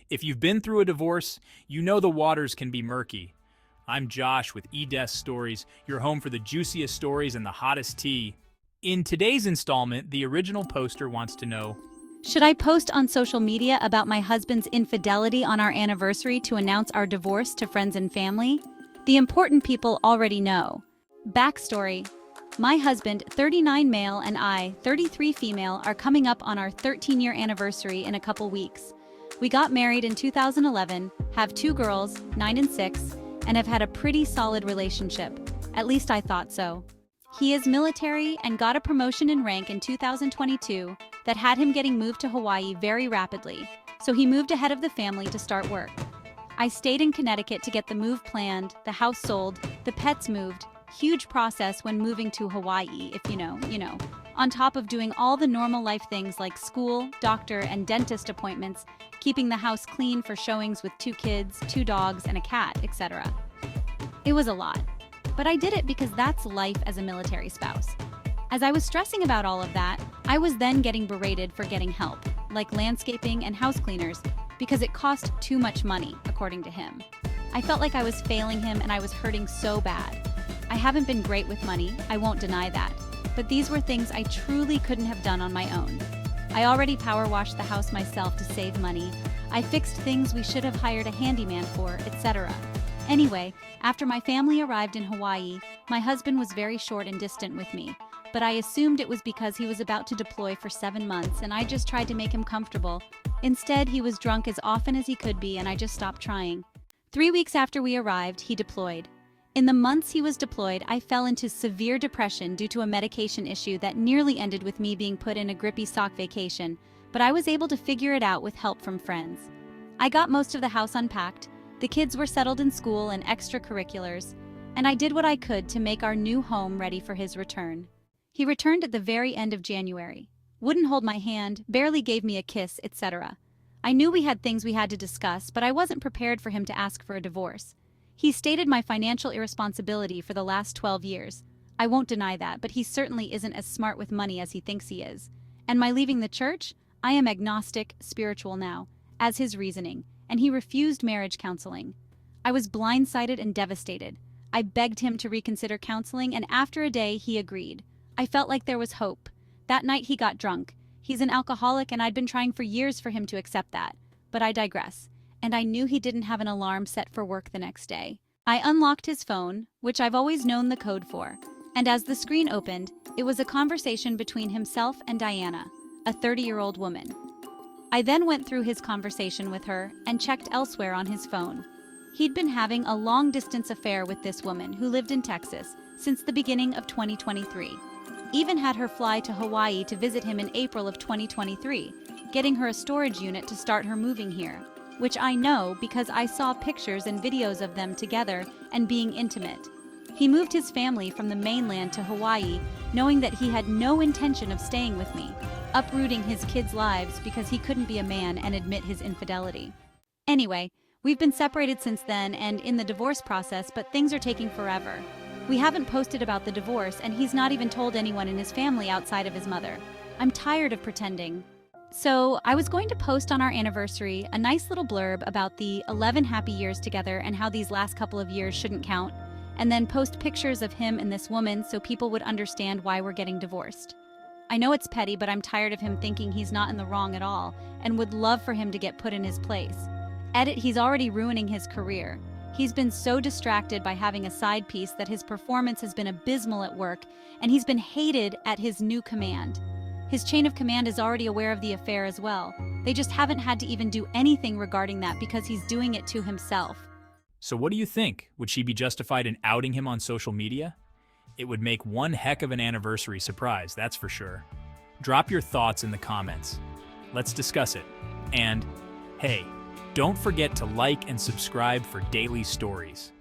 If you've been through a divorce, you know the waters can be murky. I'm Josh with eDesk Stories, your home for the juiciest stories and the hottest tea. In today's installment, the original poster wants to know, Should I post on social media about my husband's infidelity on our anniversary to announce our divorce to friends and family? The important people already know. Backstory: my husband, 39 male, and I, 33 female, are coming up on our 13-year anniversary in a couple weeks. We got married in 2011, have 2 girls, 9 and 6, and have had a pretty solid relationship. At least I thought so. He is military and got a promotion in rank in 2022 that had him getting moved to Hawaii very rapidly, so he moved ahead of the family to start work. I stayed in Connecticut to get the move planned, the house sold, the pets moved. Huge process when moving to Hawaii, if you know. On top of doing all the normal life things like school, doctor, and dentist appointments, keeping the house clean for showings with 2 kids, 2 dogs, and a cat, etc. It was a lot. But I did it because that's life as a military spouse. As I was stressing about all of that, I was then getting berated for getting help, like landscaping and house cleaners, because it cost too much money, according to him. I felt like I was failing him and I was hurting so bad. I haven't been great with money, I won't deny that, but these were things I truly couldn't have done on my own. I already power washed the house myself to save money. I fixed things we should have hired a handyman for, etc. Anyway, after my family arrived in Hawaii, my husband was very short and distant with me, but I assumed it was because he was about to deploy for 7 months and I just tried to make him comfortable. Instead, he was drunk as often as he could be and I just stopped trying. 3 weeks after we arrived, he deployed. In the months he was deployed, I fell into severe depression due to a medication issue that nearly ended with me being put in a grippy sock vacation, but I was able to figure it out with help from friends. I got most of the house unpacked, the kids were settled in school and extracurriculars, and I did what I could to make our new home ready for his return. He returned at the very end of January. Wouldn't hold my hand, barely gave me a kiss, etc. I knew we had things we had to discuss, but I wasn't prepared for him to ask for a divorce. He stated my financial irresponsibility for the last 12 years. I won't deny that, but he certainly isn't as smart with money as he thinks he is. And my leaving the church? I am agnostic, spiritual now, as his reasoning, and he refused marriage counseling. I was blindsided and devastated. I begged him to reconsider counseling, and after a day, he agreed. I felt like there was hope. That night he got drunk. He's an alcoholic, and I'd been trying for years for him to accept that. But I digress. And I knew he didn't have an alarm set for work the next day. I unlocked his phone, which I've always known the code for, and as the screen opened, it was a conversation between himself and Diana, a 30-year-old woman. I then went through his conversation with her and checked elsewhere on his phone. He'd been having a long-distance affair with this woman who lived in Texas since the beginning of 2023. Even had her fly to Hawaii to visit him in April of 2023, getting her a storage unit to start her moving here, which I know because I saw pictures and videos of them together and being intimate. He moved his family from the mainland to Hawaii, knowing that he had no intention of staying with me, uprooting his kids' lives because he couldn't be a man and admit his infidelity. Anyway, we've been separated since then and in the divorce process, but things are taking forever. We haven't posted about the divorce, and he's not even told anyone in his family outside of his mother. I'm tired of pretending. So, I was going to post on our anniversary a nice little blurb about the 11 happy years together and how these last couple of years shouldn't count, and then post pictures of him and this woman so people would understand why we're getting divorced. I know it's petty, but I'm tired of him thinking he's not in the wrong at all, and would love for him to get put in his place. Edit, he's already ruining his career. He's been so distracted by having a side piece that his performance has been abysmal at work, and he's been hated at his new command. His chain of command is already aware of the affair as well. They just haven't had to even do anything regarding that because he's doing it to himself. so what do you think? Would she be justified in outing him on social media? It would make one heck of an anniversary surprise, that's for sure. Drop your thoughts in the comments. Let's discuss it. And, hey, don't forget to like and subscribe for daily stories.